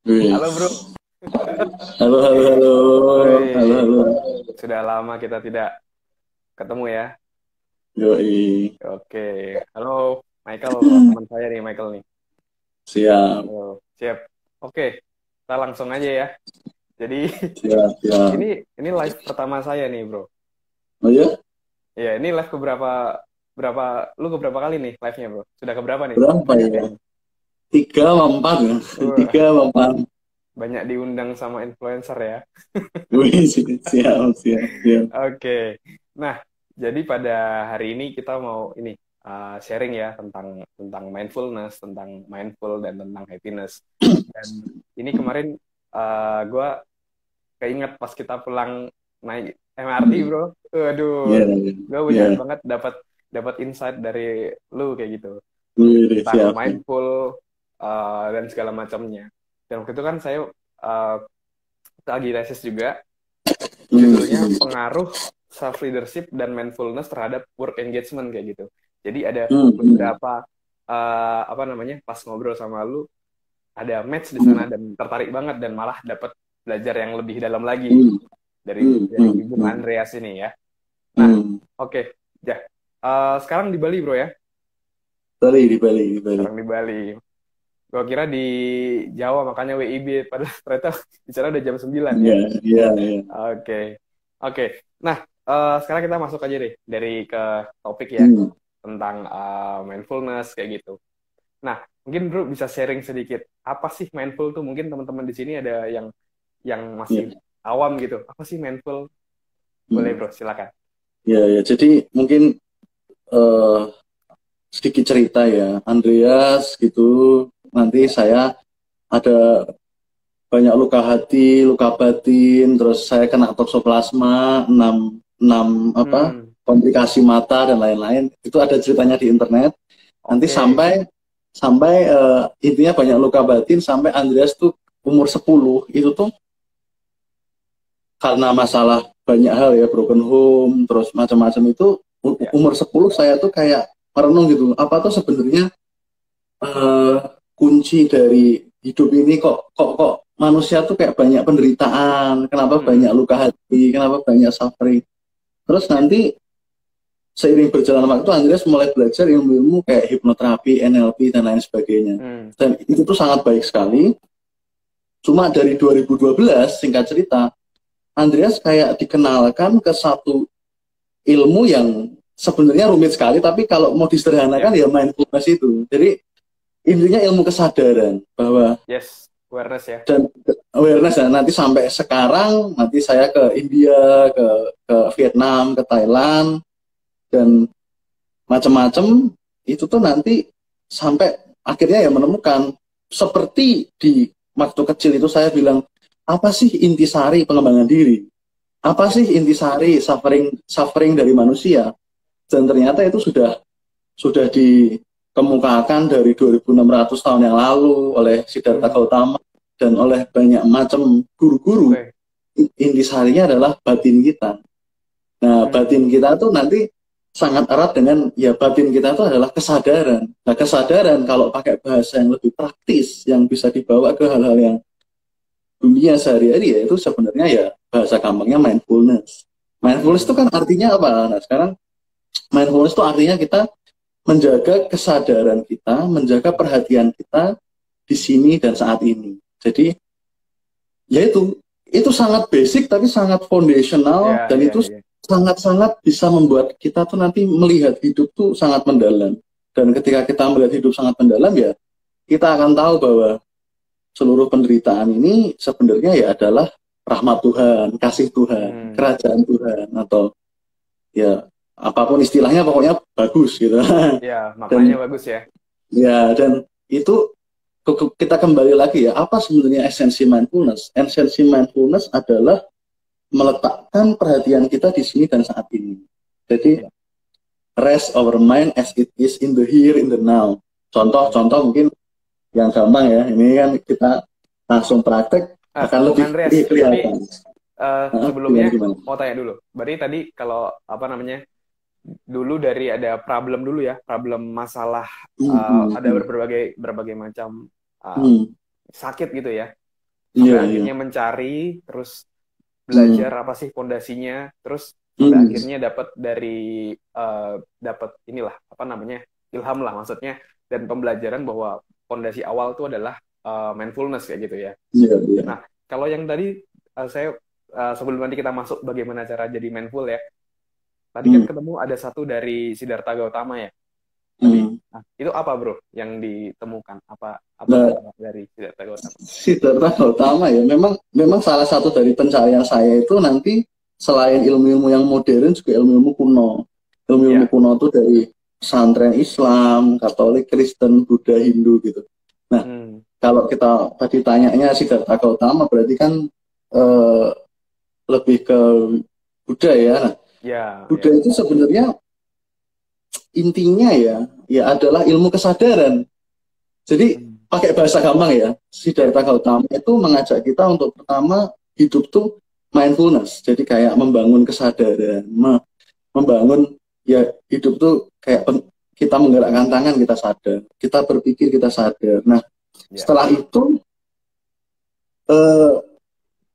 Halo bro. Wis. Halo, halo, halo. Halo, Woi, halo. sudah lama kita tidak ketemu ya. Yoi. Oke, halo Michael, teman saya nih Michael nih. Siap, Halo, siap. Oke, kita langsung aja ya. Jadi siap, siap. ini live pertama saya nih bro. Oh ya? Ya ini live keberapa berapa lu keberapa kali nih live-nya bro? Sudah keberapa nih? Berapa Banyak ya? kayaknya. Tiga sama empat ya? Wah, Tiga sama empat. banyak diundang sama influencer ya. Wih, siap, siap, siap. Oke. Nah, jadi pada hari ini kita mau ini sharing ya tentang tentang mindfulness, tentang mindful dan tentang happiness. Dan ini kemarin gue keinget pas kita pulang naik MRT, Hmm. bro. Waduh, Ya, gue banyak ya. banget dapat dapat insight dari lu kayak gitu Wih, tentang siap, siap. mindful dan segala macamnya. Dan waktu itu kan saya uh, lagi tesis juga. Hmm, Judulnya hmm, pengaruh self leadership dan mindfulness terhadap work engagement kayak gitu. Jadi ada hmm, beberapa apa namanya pas ngobrol sama lu ada match di sana hmm, dan tertarik banget dan malah dapat belajar yang lebih dalam lagi hmm, dari hmm, dari hmm, Bung hmm, Andreas ini ya. Nah, hmm. oke. Ya. Sekarang di Bali, Bro ya. Bali, di Bali, di Bali. Sekarang di Bali. Gua kira di Jawa makanya WIB padahal ternyata di sana udah jam 9 ya. Iya, iya, iya. Oke. Oke. Nah, sekarang kita masuk aja deh dari ke topik ya Hmm, tentang mindfulness kayak gitu. Nah, mungkin Bro bisa sharing sedikit apa sih mindful tuh? Mungkin teman-teman di sini ada yang masih iya. awam gitu. Apa sih mindful? Boleh Hmm. Bro, silakan. Ya, ya. Jadi mungkin eh, sedikit cerita ya, Andreas gitu. Nanti saya ada banyak luka hati, luka batin, terus saya kena toksoplasma, 6 apa Hmm, komplikasi mata dan lain-lain. Itu ada ceritanya di internet. Nanti oke. sampai sampai intinya banyak luka batin sampai Andreas tuh umur 10 itu tuh karena masalah banyak hal ya, broken home, terus macam-macam itu Ya. umur 10 saya tuh kayak merenung gitu. Apa tuh sebenarnya eh, kunci dari hidup ini kok manusia tuh kayak banyak penderitaan, kenapa banyak Hmm, luka hati, kenapa banyak suffering. Terus ya. nanti seiring berjalan waktu Andreas mulai belajar ilmu-ilmu kayak hipnoterapi, NLP dan lain sebagainya. Hmm, Dan itu tuh sangat baik sekali. Cuma dari 2012 singkat cerita, Andreas kayak dikenalkan ke satu ilmu yang sebenarnya rumit sekali, tapi kalau mau disederhanakan ya. ya mindfulness itu. Jadi intinya ilmu kesadaran bahwa Yes, awareness ya. dan awareness ya nanti sampai sekarang nanti saya ke India ke Vietnam ke Thailand dan macam-macam itu tuh nanti sampai akhirnya ya menemukan seperti di waktu kecil itu saya bilang apa sih intisari pengembangan diri, apa Ya. sih intisari suffering suffering dari manusia, dan ternyata itu sudah dikemukakan dari 2600 tahun yang lalu oleh Siddhartha Hmm, Gautama dan oleh banyak macam guru-guru. oke. Intisarinya adalah batin kita. Nah, batin Hmm, kita tuh nanti sangat erat dengan ya batin kita itu adalah kesadaran. Nah, kesadaran kalau pakai bahasa yang lebih praktis yang bisa dibawa ke hal-hal yang dunia sehari-hari ya itu sebenarnya ya bahasa gampangnya mindfulness. Mindfulness itu hmm, kan artinya apa? Nah, sekarang mindfulness itu artinya kita menjaga kesadaran kita, menjaga perhatian kita di sini dan saat ini. Jadi ya itu sangat basic tapi sangat foundational ya, dan ya, itu ya. sangat-sangat bisa membuat kita tuh nanti melihat hidup tuh sangat mendalam. Dan ketika kita melihat hidup sangat mendalam ya kita akan tahu bahwa seluruh penderitaan ini sebenarnya ya adalah rahmat Tuhan, kasih Tuhan, Hmm, kerajaan Tuhan atau ya apapun istilahnya pokoknya bagus gitu. ya, maknanya Dan bagus ya. ya dan itu kita kembali lagi ya apa sebenarnya esensi mindfulness? Esensi mindfulness adalah meletakkan perhatian kita di sini dan saat ini. Jadi Ya. rest our mind as it is in the here in the now. Ya. Contoh-contoh mungkin yang gampang ya. Ini kan kita langsung praktek akan Bung lebih Andreas, tapi kelihatan. Hah? sebelumnya Gimana gimana? mau tanya dulu. Berarti tadi kalau apa namanya dulu dari ada problem dulu ya, problem masalah Hmm, hmm, ada hmm, berbagai berbagai macam uh, hmm, sakit gitu ya. sampai Iya, iya. akhirnya mencari, terus Hmm. belajar apa sih pondasinya, terus sampai Hmm. akhirnya dapat dari dapat inilah apa namanya ilham lah maksudnya dan pembelajaran bahwa pondasi awal itu adalah mindfulness kayak gitu ya. Iya, iya. Nah, kalau yang tadi saya sebelum nanti kita masuk bagaimana cara jadi mindful ya, tadi kan Hmm. ketemu ada satu dari Siddhartha Gautama ya tadi. Hmm. Nah, itu apa bro yang ditemukan? Apa apa Nah, tuh dari Siddhartha Gautama? Siddhartha Gautama ya, memang memang salah satu dari pencarian saya itu nanti selain ilmu-ilmu yang modern juga ilmu-ilmu kuno. Ilmu-ilmu Ya, kuno itu dari pesantren Islam, Katolik, Kristen, Buddha, Hindu gitu. Nah, hmm, kalau kita tadi tanyanya Siddhartha Gautama berarti kan eh, lebih ke Buddha ya. Nah, ya, Buddha ya. itu sebenarnya intinya ya adalah ilmu kesadaran. Jadi Hmm, pakai bahasa gampang ya, ya, Siddhartha Gautama itu mengajak kita untuk pertama hidup tuh mindfulness. Jadi kayak membangun kesadaran, membangun ya hidup tuh kayak kita menggerakkan tangan kita sadar, kita berpikir kita sadar. Nah, ya. setelah eh,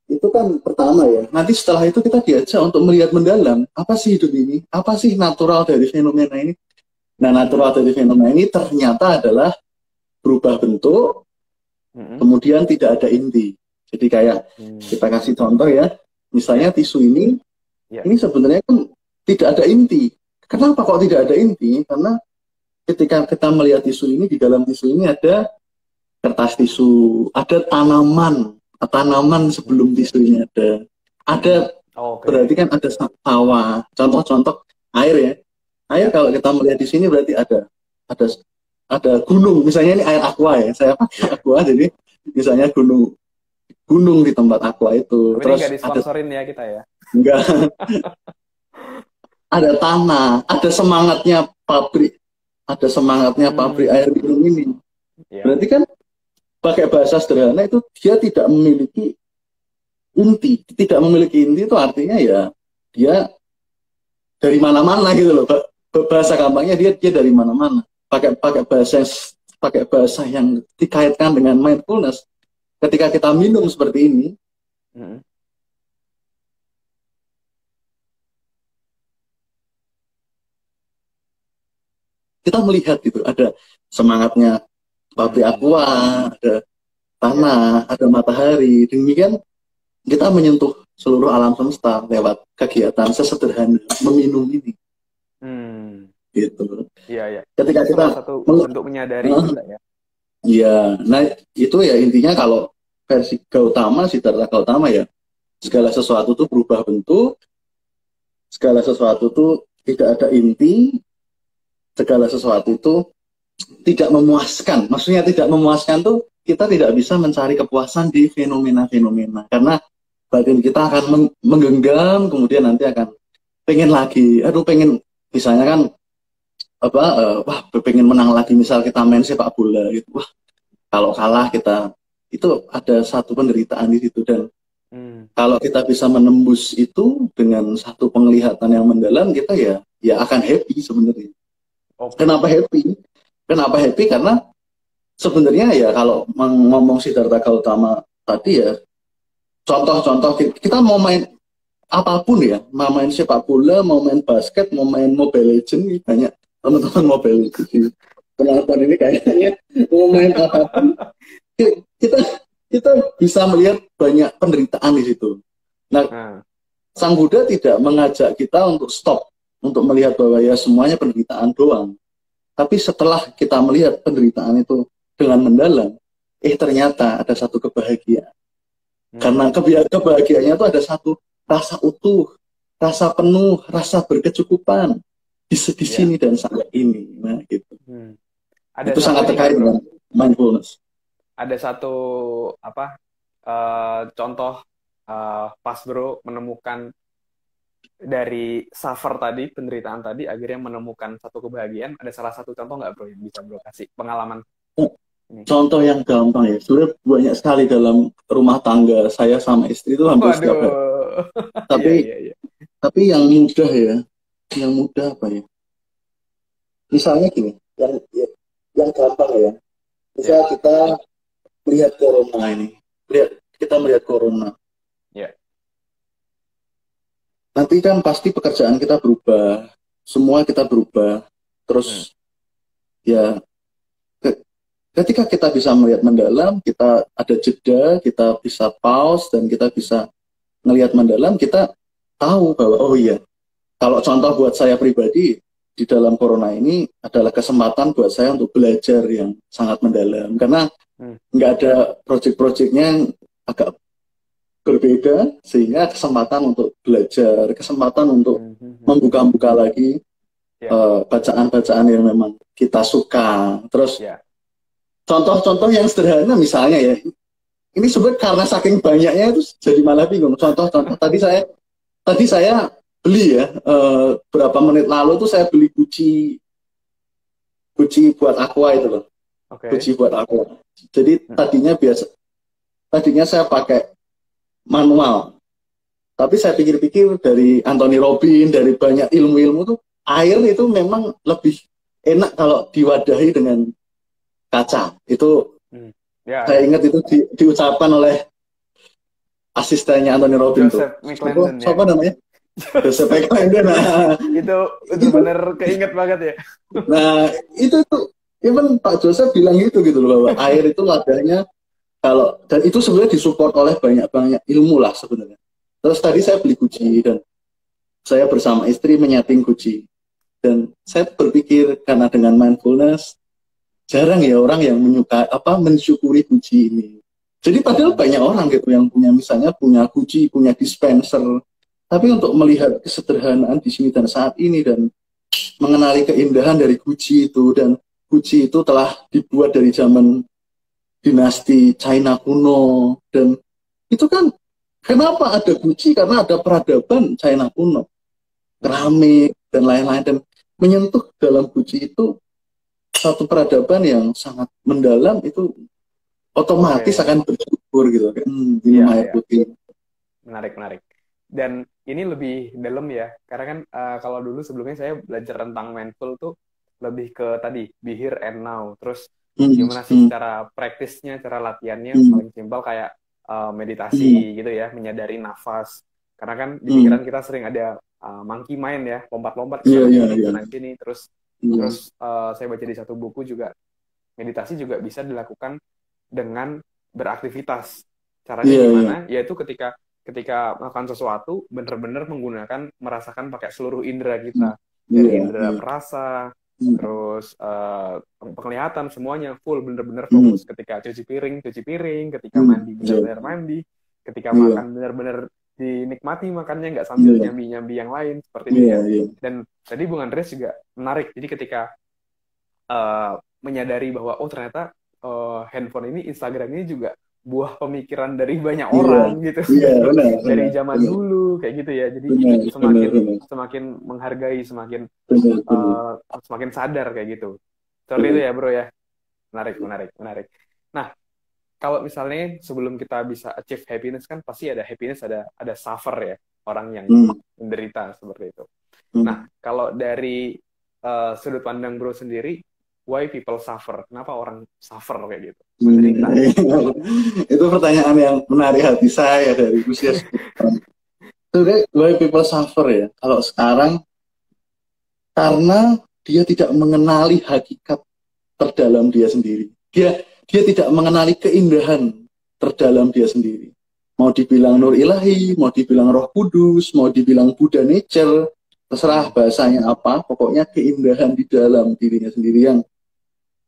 itu kan pertama ya. Nanti setelah itu kita diajak untuk melihat mendalam, apa sih hidup ini? Apa sih natural dari fenomena ini? Nah, natural Hmm, dari fenomena ini ternyata adalah berubah bentuk, hmm, kemudian tidak ada inti. Jadi kayak hmm, kita kasih contoh ya, misalnya ya, tisu ini ya. sebenarnya kan tidak ada inti. Kenapa kok tidak ada inti? Karena ketika kita melihat tisu ini, di dalam tisu ini ada kertas tisu, ada tanaman, tanaman sebelum Hmm, tisu ini ada. hmm. Ada berarti Oke. kan ada sawah. Contoh-contoh air ya. Air Ya, kalau kita melihat di sini berarti ada gunung. Misalnya ini air aqua ya. Saya pakai ya. aqua jadi misalnya gunung gunung di tempat aqua itu. Tapi ini nggak Terus ada disponsorin ya kita ya. enggak ada tanah, ada semangatnya pabrik Hmm, air minum ini. ya. Berarti kan pakai bahasa sederhana itu dia tidak memiliki inti. Tidak memiliki inti itu artinya ya dia dari mana-mana gitu loh. Bahasa gampangnya dia dari mana-mana. Pakai bahasa yang dikaitkan dengan mindfulness. Ketika kita minum seperti ini, Hmm, kita melihat gitu ada semangatnya pabrik hmm, aqua, ada ya. tanah, ada matahari. Demikian kita menyentuh seluruh alam semesta lewat kegiatan sesederhana meminum ini Hmm, gitu. iya, ya. Ketika Itu kita salah satu bentuk menyadari juga ya. ya, nah itu ya intinya kalau versi Gautama, Siddhartha Gautama ya, segala sesuatu itu berubah bentuk, segala sesuatu itu tidak ada inti, segala sesuatu itu tidak memuaskan. Maksudnya tidak memuaskan tuh kita tidak bisa mencari kepuasan di fenomena-fenomena karena batin kita akan menggenggam, kemudian nanti akan pengen lagi, aduh pengen misalnya kan apa, wah pengen menang lagi, misal kita main sepak bola gitu, wah kalau kalah kita itu ada satu penderitaan di situ. Dan Hmm, kalau kita bisa menembus itu dengan satu penglihatan yang mendalam, kita ya akan happy sebenarnya. oke. Kenapa happy? Kenapa happy? Karena sebenarnya ya kalau ngomong Siddhartha Gautama tadi ya, contoh-contoh kita mau main apapun ya, mau main sepak bola, mau main basket, mau main Mobile Legends, ini banyak teman-teman Mobile Legends di penonton ini kayaknya mau main apapun, kita kita bisa melihat banyak penderitaan di situ. Nah, Nah, Sang Buddha tidak mengajak kita untuk stop, untuk melihat bahwa ya semuanya penderitaan doang. Tapi setelah kita melihat penderitaan itu dengan mendalam, ternyata ada satu kebahagiaan. Karena hmm, kebahagiaannya itu ada satu rasa utuh, rasa penuh, rasa berkecukupan di ya. sini dan saat ini. Nah, gitu. Hmm. Ada Itu satu sangat ini nggak terkait bro? dengan mindfulness. Ada satu apa contoh pas bro menemukan dari suffer tadi, penderitaan tadi, akhirnya menemukan satu kebahagiaan. Ada salah satu contoh nggak bro yang bisa bro kasih pengalaman ini? Contoh yang gampang ya, sebenarnya banyak sekali dalam rumah tangga saya sama istri itu hampir setiap hari. Waduh, iya Tapi iya iya. tapi yang mudah ya, yang mudah apa ya? Misalnya gini, yang gampang ya. Ya. Misalnya kita melihat corona ini, lihat. kita melihat corona. Ya. Nanti kan pasti pekerjaan kita berubah, semua kita berubah. Terus ya ketika kita bisa melihat mendalam, kita ada jeda, kita bisa pause dan kita bisa melihat mendalam, kita tahu bahwa oh iya, kalau contoh buat saya pribadi di dalam corona ini adalah kesempatan buat saya untuk belajar yang sangat mendalam karena nggak ada project-projectnya yang agak berbeda sehingga kesempatan untuk belajar, kesempatan untuk membuka-buka lagi bacaan-bacaan yang memang kita suka. Terus contoh-contoh yang sederhana misalnya ya, ini sebenarnya karena saking banyaknya itu jadi malah bingung. Contoh-contoh tadi saya beli ya berapa menit lalu tuh saya beli guci buat aqua itu loh. Guci buat aqua. Jadi tadinya saya pakai manual. Tapi saya pikir-pikir dari Anthony Robbins, dari banyak ilmu-ilmu tuh air itu memang lebih enak kalau diwadahi dengan kaca. Itu saya ingat itu diucapkan oleh asistennya Anthony Robbins tuh. Siapa namanya? Joseph McClendon. Nah, itu benar keinget banget ya. Nah, itu even Pak Joseph bilang gitu loh bahwa air itu wadahnya dan itu sebenarnya disupport oleh banyak ilmu lah sebenarnya. Terus tadi saya beli guci dan saya bersama istri menyating guci dan saya berpikir karena dengan mindfulness jarang ya orang yang mensyukuri guci ini. Jadi padahal banyak orang gitu yang punya guci, punya dispenser. Tapi untuk melihat kesederhanaan di sini dan saat ini dan mengenali keindahan dari guci itu, dan guci itu telah dibuat dari zaman dinasti China kuno, dan itu kan kenapa ada guci? Karena ada peradaban China kuno, keramik dan lain-lain, dan menyentuh dalam guci itu satu peradaban yang sangat mendalam, itu otomatis akan bersyukur gitu kan. Air putih. Menarik. Dan ini lebih dalam ya, karena kan kalau dulu sebelumnya saya belajar tentang mindful tuh lebih ke tadi be here and now. Terus gimana sih cara praktisnya, cara latihannya paling simpel kayak meditasi gitu ya, menyadari nafas. Karena kan di pikiran kita sering ada monkey mind ya, lompat-lompat ke sini. Terus saya baca di satu buku juga, meditasi juga bisa dilakukan dengan beraktivitas. Caranya gimana? Yaitu ketika melakukan sesuatu, benar-benar merasakan pakai seluruh indera kita. Dari indera perasa, terus penglihatan, semuanya full, benar-benar fokus. Ketika cuci piring, ketika mandi, benar-benar mandi. Ketika makan, benar-benar dinikmati makannya, nggak sambil nyambi-nyambi yang lain, seperti itu ya. Dan tadi Bung Andreas juga menarik. Jadi ketika menyadari bahwa, oh ternyata handphone ini, Instagram ini juga buah pemikiran dari banyak orang gitu. Dari zaman dulu kayak gitu ya. Jadi semakin menghargai, semakin sadar kayak gitu. Seperti itu ya bro ya. Menarik. Nah, kalau misalnya sebelum kita bisa achieve happiness kan pasti ada happiness, ada suffer ya, orang yang menderita seperti itu. Nah, kalau dari sudut pandang bro sendiri, why people suffer? Kenapa orang suffer kayak gitu? Menderita. Itu pertanyaan yang menarik hati saya dari usia sekarang. Why people suffer ya? Kalau sekarang karena dia tidak mengenali hakikat terdalam dia sendiri. Dia tidak mengenali keindahan terdalam dia sendiri. Mau dibilang nur ilahi, mau dibilang roh kudus, mau dibilang Buddha nature, terserah bahasanya apa, pokoknya keindahan di dalam dirinya sendiri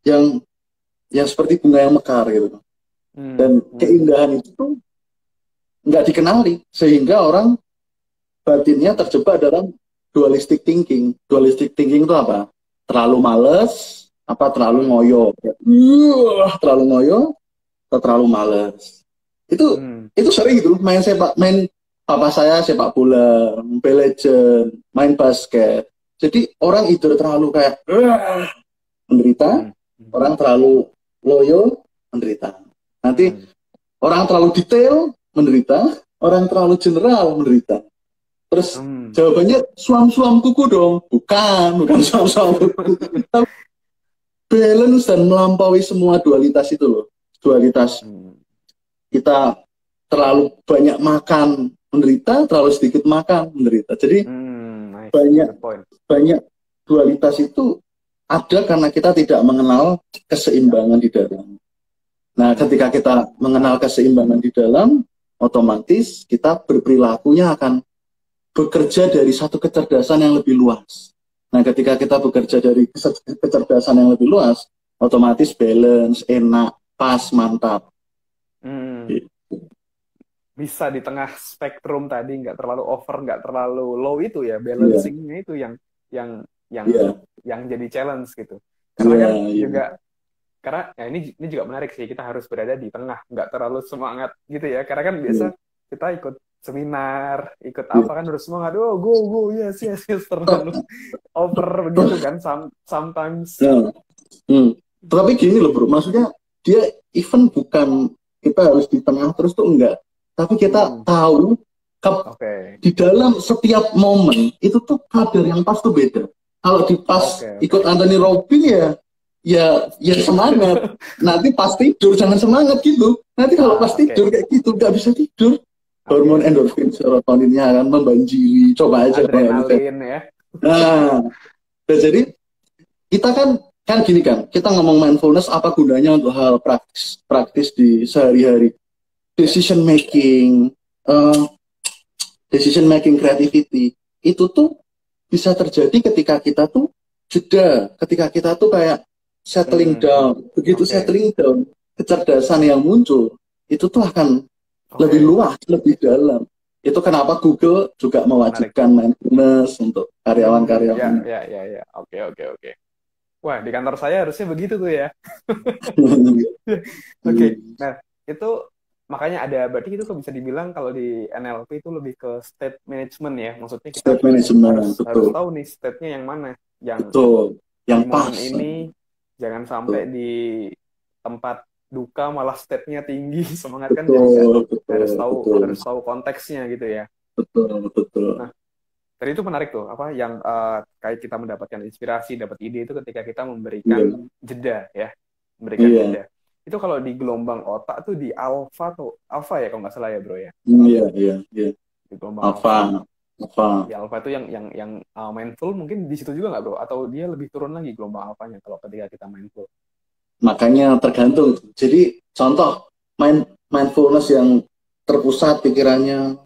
yang seperti bunga yang mekar gitu. Dan keindahan itu tuh nggak dikenali, sehingga orang batinnya terjebak dalam dualistic thinking. Dualistic thinking itu apa? Terlalu males, terlalu ngoyo. Terlalu ngoyo atau terlalu males. Itu sering gitu, main papa saya sepak bola, Mobile Legends, main basket. Jadi orang itu terlalu kayak menderita. Orang terlalu loyo, menderita. Nanti orang terlalu detail, menderita. Orang terlalu general, menderita. Terus jawabannya suam-suam kuku dong. Bukan suam-suam kuku. Balance dan melampaui semua dualitas itu loh. Dualitas kita terlalu banyak makan menderita, terlalu sedikit makan menderita. Jadi Nice. banyak Good point. banyak dualitas itu ada karena kita tidak mengenal keseimbangan di dalam. Nah, ketika kita mengenal keseimbangan di dalam, otomatis kita berperilakunya akan bekerja dari satu kecerdasan yang lebih luas. Nah, ketika kita bekerja dari kecerdasan yang lebih luas, otomatis balance, enak, pas, mantap. Hmm. Bisa di tengah spektrum tadi, nggak terlalu over, nggak terlalu low itu ya, balancingnya itu yang yang Yeah. yang jadi challenge gitu. Karena kan Yeah. juga karena ya ini juga menarik sih, kita harus berada di tengah, nggak terlalu semangat gitu ya. Karena kan biasa kita ikut seminar, ikut apa kan harus semangat, oh go yes terlalu over begitu kan sometimes. Tapi gini loh bro, maksudnya dia even bukan kita harus di tengah terus tuh enggak, tapi kita tahu di dalam setiap momen itu tuh kadar yang pas tuh beda. Kalau di pas ikut Anthony Robbins ya semangat. Nanti pas tidur jangan semangat gitu. Nanti kalau pas tidur kayak gitu nggak bisa tidur. Hormon endorfin, serotoninnya akan membanjiri. Coba aja. Adrenalin ya. Nah, jadi kita kan gini kan, kita ngomong mindfulness apa gunanya untuk hal praktis di sehari-hari. Decision making creativity itu tuh bisa terjadi ketika kita tuh jeda, ketika kita tuh kayak settling down. Begitu settling down, kecerdasan yang muncul itu tuh akan lebih luas, lebih dalam. Itu kenapa Google juga mewajibkan mindfulness untuk karyawan-karyawan. Ya. Oke. Wah, di kantor saya harusnya begitu tuh ya. Oke. Nah, itu makanya berarti itu bisa dibilang kalau di NLP itu lebih ke state management ya. Maksudnya kita harus tahu nih state-nya yang mana. Yang pas. Ini jangan sampai di tempat duka malah state-nya tinggi, semangat kan harus tahu konteksnya gitu ya. Betul. Nah, tadi itu menarik tuh, apa yang kayak kita mendapatkan inspirasi, dapat ide itu ketika kita memberikan jeda ya, jeda. Itu kalau di gelombang otak tuh di alfa ya kalau nggak salah ya bro ya. Iya. Di gelombang alfa. Di alfa itu yang mindful mungkin di situ juga nggak bro? Atau dia lebih turun lagi gelombang alfanya kalau ketika kita mindful? Makanya tergantung. Jadi contoh mindfulness yang terpusat pikirannya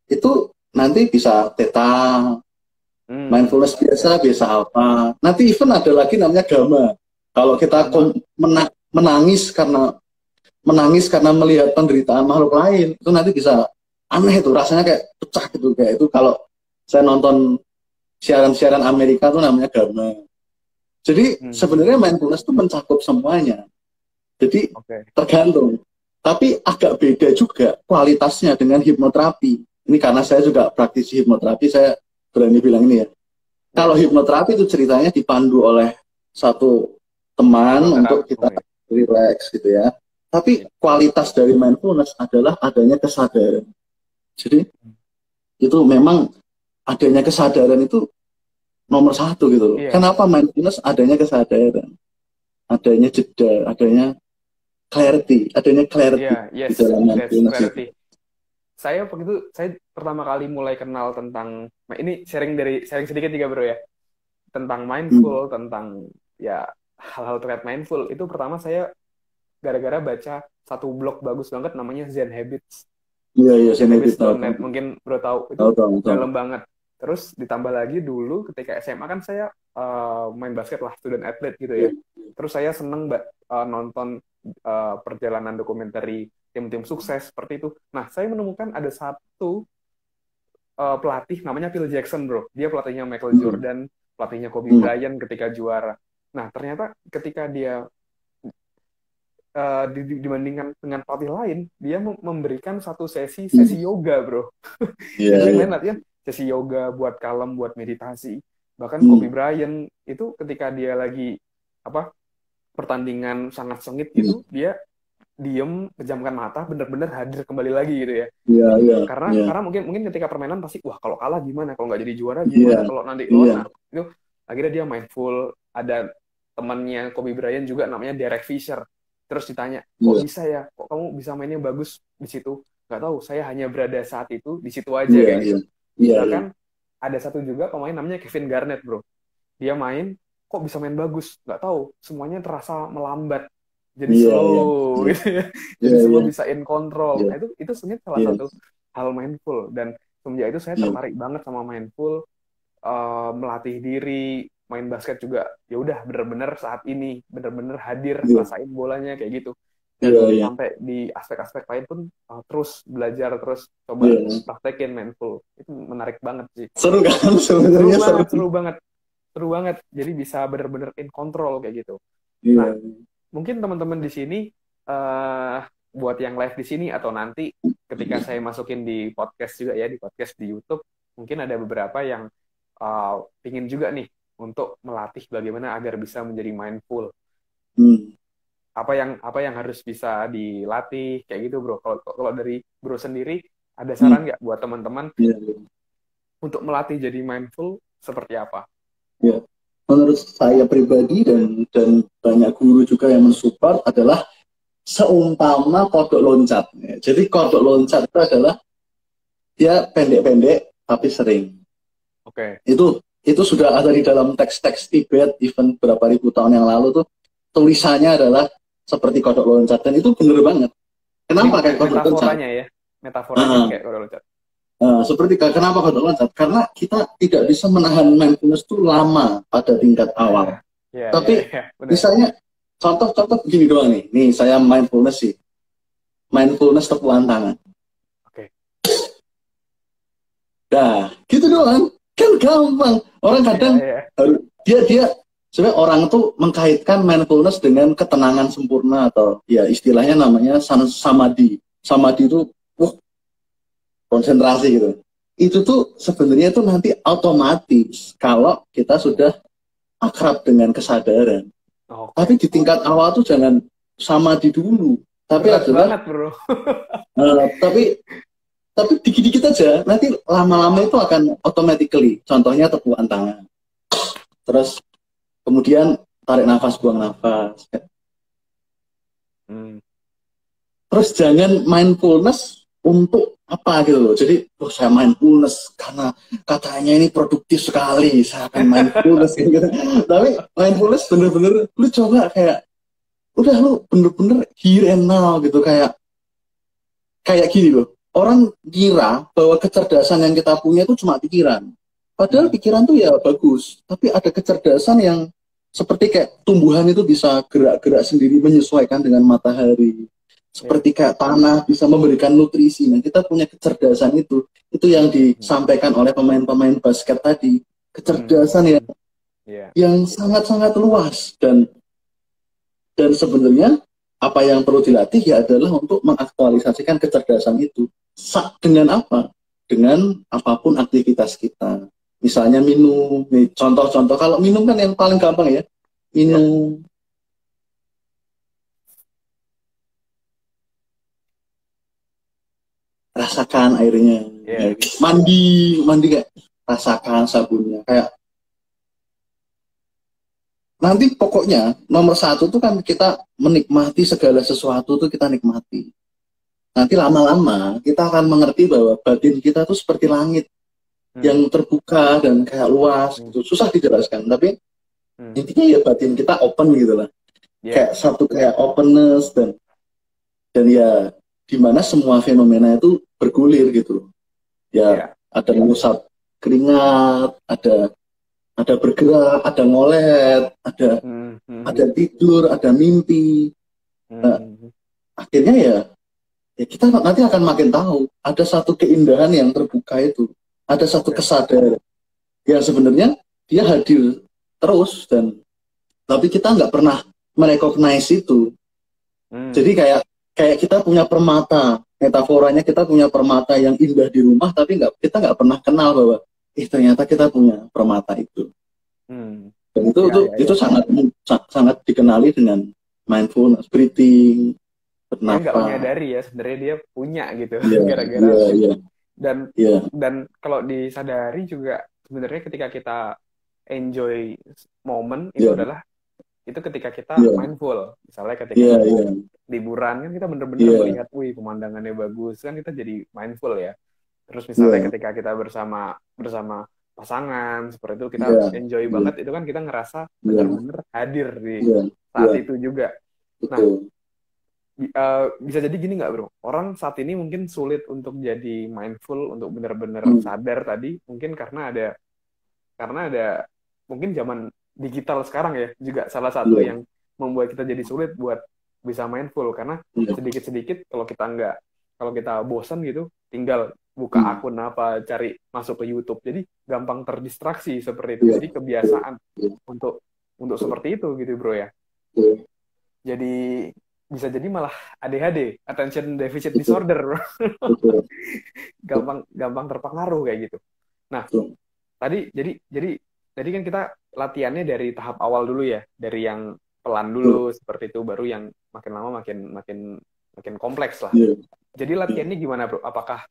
itu nanti bisa theta, mindfulness biasa alpha. Nanti even ada lagi namanya gamma. Kalau kita menangis karena melihat penderitaan makhluk lain, itu nanti bisa aneh itu, rasanya kayak pecah gitu. Kayak itu kalau saya nonton siaran-siaran Amerika itu namanya gamma. Jadi sebenarnya mindfulness itu mencakup semuanya. Jadi tergantung. Tapi agak beda juga kualitasnya dengan hipnoterapi. Ini karena saya juga praktisi hipnoterapi, saya berani bilang ini ya. Kalau hipnoterapi itu ceritanya dipandu oleh satu teman untuk kita relax gitu ya. Tapi kualitas dari mindfulness adalah adanya kesadaran. Jadi itu memang adanya kesadaran itu nomor satu gitu. Kenapa mindfulness? Adanya kesadaran, adanya jeda, adanya clarity di dalam mindfulness. Saya pertama kali mulai kenal tentang ini sharing sedikit juga bro ya, tentang mindful, tentang ya hal-hal terkait mindful itu pertama saya gara-gara baca satu blog bagus banget namanya Zen Habits. Iya, ZenHabits.net mungkin bro tahu itu dalam banget. Terus ditambah lagi dulu ketika SMA kan saya main basket lah, student athlete gitu ya. Terus saya seneng nonton perjalanan dokumenter tim-tim sukses seperti itu. Nah, saya menemukan ada satu pelatih namanya Phil Jackson, bro. Dia pelatihnya Michael Jordan, pelatihnya Kobe Bryant ketika juara. Nah, ternyata ketika dia dibandingkan dengan pelatih lain, dia memberikan satu sesi yoga, bro. Yang lain latihan sesi yoga buat kalem, buat meditasi. Bahkan Kobe Bryant itu ketika dia lagi pertandingan sangat sengit gitu, dia diem, pejamkan mata, bener-bener hadir kembali lagi gitu ya. Karena mungkin ketika permainan pasti, wah kalau kalah gimana, kalau nggak jadi juara gimana, kalau nanti lawan itu akhirnya dia mindful. Ada temannya Kobe Bryant juga namanya Derek Fisher. Terus ditanya, kok bisa ya, kok kamu bisa mainnya bagus di situ? nggak tahu, saya hanya berada saat itu di situ aja Iya, kayak iya. gitu. Iya, iya. Bahkan ada satu juga pemain namanya Kevin Garnett, bro. Dia main, kok bisa main bagus? Nggak tahu, semuanya terasa melambat, jadi Iya, iya. slow Iya, gitu ya. Jadi iya, slow iya. bisa in control. Iya, Nah, itu sebenarnya salah iya. satu hal mindful. Dan semenjak itu saya Iya. tertarik banget sama mindful, melatih diri, main basket juga. Ya udah, bener-bener saat ini, bener-bener hadir, Iya, rasain bolanya kayak gitu. iya, Dan iya. sampai di aspek-aspek lain pun terus belajar, terus coba Iya. praktekin mindful. Itu menarik banget sih. Seru kan? Seru Sebenarnya seru. banget, seru banget, seru banget. Jadi bisa bener-bener in control kayak gitu. Nah, Iya. mungkin teman-teman di sini, eh buat yang live di sini atau nanti ketika saya masukin di podcast juga ya, di podcast di YouTube, mungkin ada beberapa yang pingin juga nih untuk melatih bagaimana agar bisa menjadi mindful. Hmm. Apa yang harus bisa dilatih kayak gitu, bro. Kalau kalau dari bro sendiri, ada Hmm. saran nggak buat teman-teman Iya, iya. untuk melatih jadi mindful seperti apa? Iya. Menurut saya pribadi dan banyak guru juga yang mensupport adalah seumpama kodok loncat. Ya, jadi kodok loncat itu adalah dia pendek-pendek tapi sering. Oke. Itu sudah ada di dalam teks-teks Tibet, even berapa ribu tahun yang lalu tuh tulisannya adalah seperti kodok loncat dan itu bener banget. Ini Kenapa kayak kodok loncat? metaforanya ya, metaforanya Nah, kayak kalau loncat. seperti kenapa kodok loncat? Karena kita tidak bisa menahan mindfulness itu lama pada tingkat awal. Ya, ya, Tapi ya, benar. misalnya contoh begini doang nih. Nih saya mindfulness sih. Mindfulness tepuan tangan. Oke. Dah, gitu doang. Kan gampang. Orang Ya, kadang ya. dia sebenarnya orang tuh mengkaitkan mindfulness dengan ketenangan sempurna atau ya istilahnya namanya samadhi. Samadhi itu konsentrasi gitu. Itu tuh sebenarnya itu nanti otomatis kalau kita sudah akrab dengan kesadaran. Oke. Tapi di tingkat awal tuh jangan samadhi dulu. Tapi Berat adalah banget, bro. tapi dikit-dikit aja. Nanti lama-lama itu akan automatically. Contohnya tepukan tangan. Terus kemudian tarik nafas, buang nafas. Hmm. Terus jangan mindfulness untuk apa gitu loh. Jadi, saya mindfulness karena katanya ini produktif sekali. Saya akan mindfulness gitu. Tapi mindfulness bener-bener lu coba kayak udah lu bener-bener here and now gitu kayak gini loh. Orang kira bahwa kecerdasan yang kita punya itu cuma pikiran. Padahal pikiran tuh ya bagus, tapi ada kecerdasan yang seperti kayak tumbuhan itu bisa gerak-gerak sendiri menyesuaikan dengan matahari. Seperti kayak tanah bisa memberikan nutrisi. Nah, kita punya kecerdasan itu. Itu yang disampaikan oleh pemain-pemain basket tadi. Kecerdasan yang sangat-sangat luas dan sebenarnya apa yang perlu dilatih ya adalah untuk mengaktualisasikan kecerdasan itu. Dengan apa? Dengan apapun aktivitas kita. Misalnya minum, nih, contoh-contoh. Kalau minum kan yang paling gampang ya. Minum. Rasakan airnya. Mandi kayak rasakan sabunnya. Kayak nanti pokoknya nomor satu tuh kan kita menikmati segala sesuatu tuh kita nikmati. Nanti lama-lama kita akan mengerti bahwa batin kita tuh seperti langit yang terbuka dan kayak luas gitu. Susah dijelaskan, tapi intinya ya batin kita open gitu lah. Kayak satu kayak openness dan ya dimana semua fenomena itu bergulir gitu. Ya ada mengusap keringat, ada bergerak, ada ngolet, ada tidur, ada mimpi. Nah, akhirnya ya kita nanti akan makin tahu ada satu keindahan yang terbuka itu, ada satu kesadaran yang sebenarnya dia hadir terus tapi kita nggak pernah merecognize itu. Jadi kayak kita punya permata, metaforanya kita punya permata yang indah di rumah, tapi kita nggak pernah kenal bahwa ternyata kita punya permata itu. Dan itu sangat dikenali dengan mindfulness, breathing, bernafas. Nggak menyadari ya sebenarnya dia punya gitu, gara-gara dan kalau disadari juga sebenarnya ketika kita enjoy moment itu adalah itu ketika kita mindful, misalnya ketika liburan kan kita bener-bener Iya, melihat, wih pemandangannya bagus kan kita jadi mindful ya. Terus misalnya iya, ketika kita bersama bersama pasangan seperti itu kita iya, enjoy iya, banget itu kan kita ngerasa iya, bener-bener hadir di iya, saat iya, itu juga. Nah, betul. bisa jadi gini nggak bro? Orang saat ini mungkin sulit untuk jadi mindful, untuk benar-benar Hmm, sadar tadi, mungkin karena ada mungkin zaman digital sekarang ya juga salah satu iya, yang membuat kita jadi sulit buat bisa mindful karena iya, sedikit-sedikit kalau kita bosan gitu tinggal buka hmm, akun apa cari masuk ke YouTube jadi gampang terdistraksi seperti itu iya, jadi betul, kebiasaan betul, untuk seperti itu gitu bro ya betul, jadi bisa jadi malah ADHD attention deficit betul, disorder bro. betul, betul, gampang gampang terpengaruh kayak gitu nah betul. tadi kan kita latihannya dari tahap awal dulu ya, dari yang pelan Betul. dulu seperti itu, baru yang makin lama makin makin makin kompleks lah. Iya, Jadi iya, latihannya gimana bro? Apakah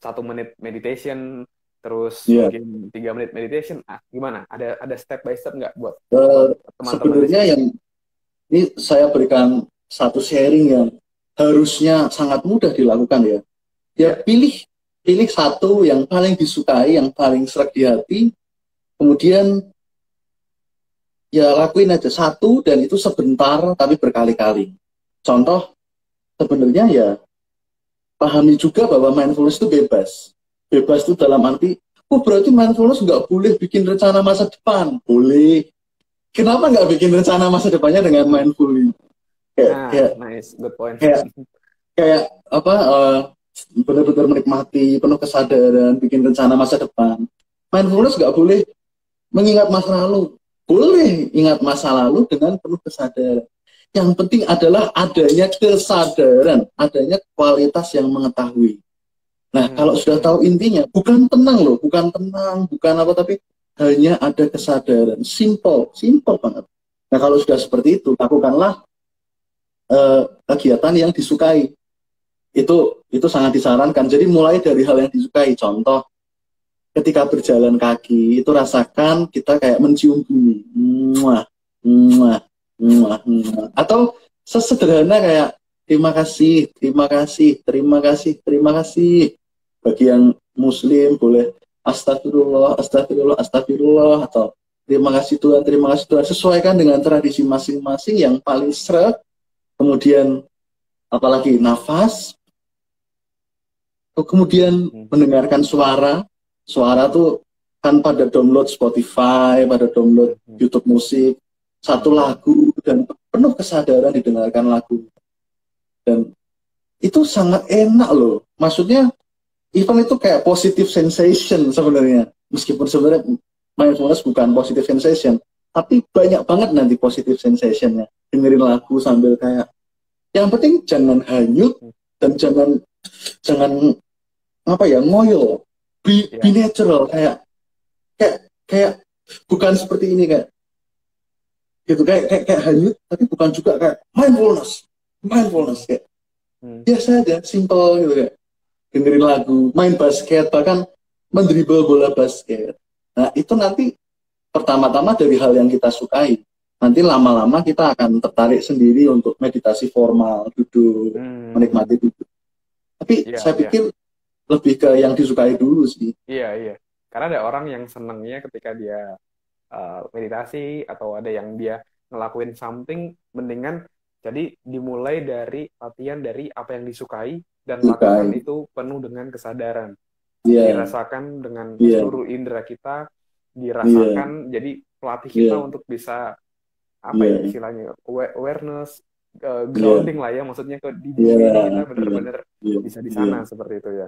1 menit meditation, terus iya. mungkin 3 menit meditation? Ah, gimana? Ada step by step nggak buat Eh, teman-teman di sebenarnya sini? yang ini saya berikan satu sharing yang harusnya sangat mudah dilakukan ya. Ya Ya, pilih pilih satu yang paling disukai, yang paling serak di hati, kemudian ya lakuin aja satu dan itu sebentar tapi berkali-kali. Contoh sebenarnya ya pahami juga bahwa mindfulness itu bebas. Bebas itu dalam arti, oh berarti mindfulness nggak boleh bikin rencana masa depan. Boleh. Kenapa nggak bikin rencana masa depannya dengan mindfully? Kayak nah, kayak nice, good point. kayak kayak apa? Benar-benar menikmati penuh kesadaran, bikin rencana masa depan. Ya, Mindfulness nggak boleh mengingat masa lalu. Boleh ingat masa lalu dengan penuh kesadaran. Yang penting adalah adanya kesadaran, adanya kualitas yang mengetahui. Nah, kalau sudah hmm, tahu intinya, bukan tenang loh, bukan tenang, bukan apa, tapi hanya ada kesadaran. Simple, simple banget. Nah, kalau sudah seperti itu, lakukanlah kegiatan yang disukai. Itu sangat disarankan. Jadi mulai dari hal yang disukai. Contoh, ketika berjalan kaki, itu rasakan kita kayak mencium bumi. Muah, muah, muah, muah. Atau sesederhana kayak terima kasih, terima kasih, terima kasih, terima kasih. Bagi yang muslim boleh astagfirullah, astagfirullah, astagfirullah, atau terima kasih Tuhan, terima kasih Tuhan. Sesuaikan dengan tradisi masing-masing yang paling seret. Kemudian apalagi nafas, kemudian hmm, mendengarkan suara. Suara tuh kan pada download Spotify, pada download hmm, YouTube musik, satu hmm, lagu dan penuh kesadaran didengarkan lagu. Dan itu sangat enak loh. Maksudnya even itu kayak positive sensation sebenarnya. Meskipun sebenarnya mindfulness bukan positive sensation, tapi banyak banget nanti positive sensationnya. Dengerin lagu sambil kayak, yang penting jangan hanyut hmm. dan jangan jangan apa ya ngoyo. Be Ya, natural kayak kayak kayak bukan seperti ini kayak gitu kayak hanyut tapi bukan juga kayak mindfulness mindfulness kayak hmm, biasa aja simple gitu kayak dengerin lagu main basket bahkan mendribble bola basket. Nah itu nanti pertama-tama dari hal yang kita sukai, nanti lama-lama kita akan tertarik sendiri untuk meditasi formal duduk hmm, menikmati duduk, tapi ya, saya ya. pikir lebih ke yang disukai dulu sih. Iya, iya. Karena ada orang yang senangnya ketika dia meditasi atau ada yang dia ngelakuin something, mendingan jadi dimulai dari latihan dari apa yang disukai dan lakukan Sukai, itu penuh dengan kesadaran. iya, Dirasakan dengan iya, seluruh indera kita, iya, dirasakan jadi pelatih kita iya, untuk bisa apa ya iya, istilahnya awareness, iya, grounding lah ya maksudnya ke di iya, bumi ini kita iya, benar-benar iya, bisa di iya. sana seperti itu ya.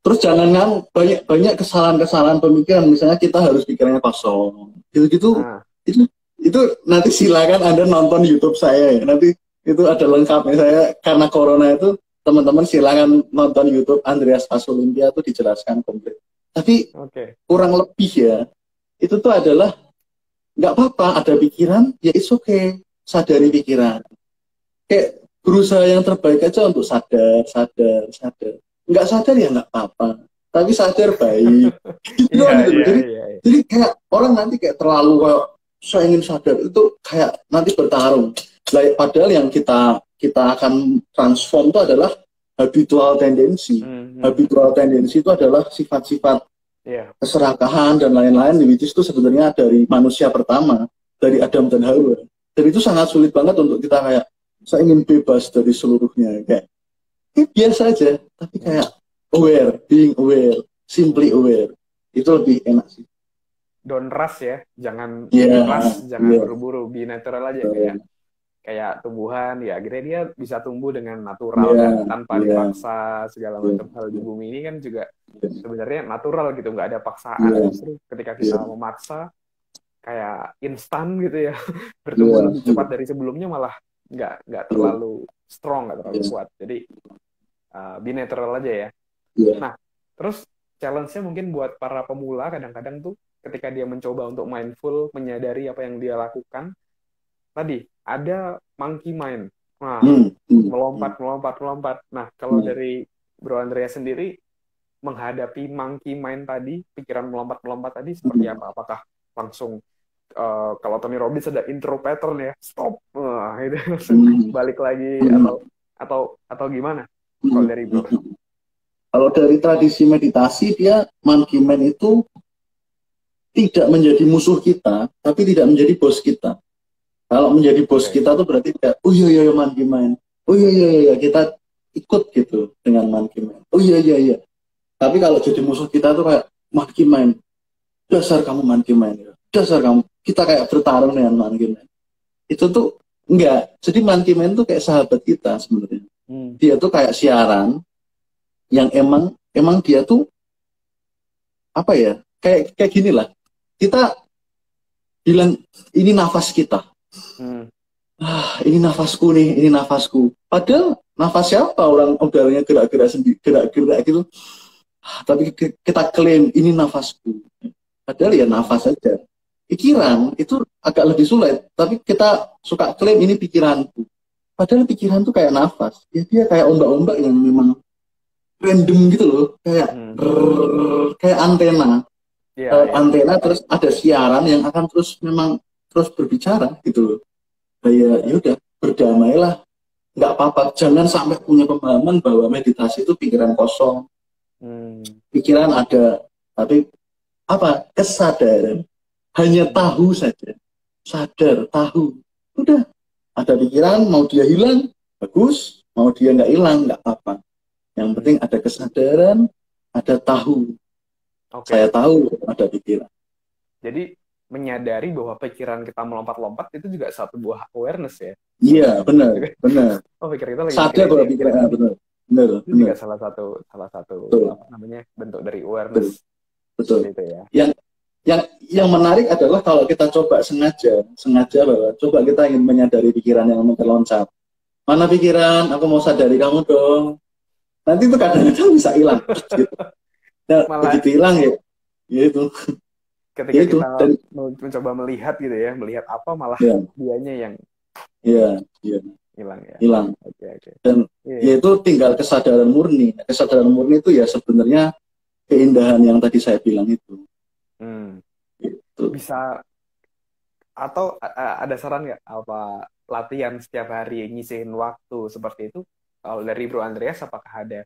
Terus jangan kan banyak banyak kesalahan-kesalahan pemikiran, misalnya kita harus pikirannya kosong, gitu-gitu. Nah, Itu itu nanti silakan Anda nonton YouTube saya ya. Nanti itu ada lengkapnya saya karena corona itu teman-teman silakan nonton YouTube Andreas Pasolimpia itu dijelaskan komplit. Tapi oke. kurang lebih ya itu tuh adalah nggak apa-apa ada pikiran ya it's okay, sadari pikiran kayak berusaha yang terbaik aja untuk sadar sadar sadar, nggak sadar ya nggak apa-apa tapi sadar baik gitu Iya, doang gitu loh. iya, jadi iya, iya. jadi kayak orang nanti kayak terlalu kayak saya ingin sadar itu kayak nanti bertarung. Padahal yang kita kita akan transform itu adalah habitual tendency. Habitual tendency itu adalah sifat-sifat keserakahan dan lain-lain, which is itu sebenarnya dari manusia pertama, dari Adam dan Hawa. Dan itu sangat sulit banget untuk kita kayak, saya ingin bebas dari seluruhnya. Kayak biasa aja, tapi kayak aware, being aware, simply aware. Itu lebih enak sih. Don't rush ya, jangan rush, jangan buru-buru, be natural aja kayak tumbuhan ya, akhirnya dia bisa tumbuh dengan natural kan, tanpa dipaksa segala macam hal di bumi ini kan juga sebenarnya natural gitu, nggak ada paksaan. Justru ketika kita memaksa kayak instan gitu ya, bertumbuh lebih cepat dari sebelumnya malah nggak terlalu strong, nggak terlalu kuat. Jadi be natural aja ya. Nah, terus challenge-nya mungkin buat para pemula kadang-kadang tuh ketika dia mencoba untuk mindful, menyadari apa yang dia lakukan, tadi ada monkey mind. Nah, melompat. Nah, kalau dari Bro Andrea sendiri menghadapi monkey mind tadi, pikiran melompat tadi seperti apa? Apakah langsung kalau Tony Robbins ada intro pattern ya, stop, itu balik lagi atau gimana? Kalau dari Bro? Kalau dari tradisi meditasi, dia monkey mind itu tidak menjadi musuh kita, tapi tidak menjadi bos kita. Kalau menjadi bos kita tuh berarti kayak, oh iya monkey mind, oh iya kita ikut gitu dengan monkey mind, oh iya. Tapi kalau jadi musuh kita tuh kayak monkey mind, dasar kamu monkey mind, dasar kamu, kita kayak bertarung dengan monkey mind. Itu tuh enggak. Jadi monkey mind tuh kayak sahabat kita sebenarnya. Dia tuh kayak siaran yang emang dia tuh apa ya? Kayak gini lah. Kita bilang ini nafas kita. Ini nafasku nih, ini nafasku. Padahal nafas siapa? Orang udaranya gerak-gerak sendiri, gerak-gerak gitu. Tapi kita klaim ini nafasku. Padahal ya nafas saja. Pikiran itu agak lebih sulit, tapi kita suka klaim ini pikiranku. Padahal pikiran tuh kayak nafas. Ya, dia kayak ombak-ombak yang memang random gitu loh, kayak antena. Antena terus ada siaran yang akan terus berbicara gitu loh. Ya udah, berdamailah, nggak apa-apa. Jangan sampai punya pemahaman bahwa meditasi itu pikiran kosong. Pikiran ada, tapi apa? Kesadaran. Hanya tahu saja, sadar, tahu. Udah, ada pikiran, mau dia hilang, bagus. Mau dia nggak hilang, nggak apa-apa. Yang penting ada kesadaran, ada tahu. Saya tahu ada pikiran. Jadi menyadari bahwa pikiran kita melompat-lompat itu juga satu buah awareness ya. Iya, benar. Oh, pikir kita lagi sadar bahwa pikiran benar. Itu juga salah satu apa namanya, bentuk dari awareness. Betul. Gitu ya. Yang menarik adalah kalau kita coba sengaja bahwa coba kita ingin menyadari pikiran yang terloncat. Mana pikiran? Aku mau sadari kamu dong. Nanti itu kadang-kadang bisa hilang. Gitu. Nah, begitu hilang ya itu. Ketika kita mencoba melihat gitu ya, melihat apa malah dianya yang hilang ya. Hilang. Okay. Dan itu tinggal kesadaran murni. Kesadaran murni itu ya sebenarnya keindahan yang tadi saya bilang itu. Gitu. Bisa atau ada saran nggak apa latihan setiap hari nyisihin waktu seperti itu? Kalau dari Bro Andreas, apakah ada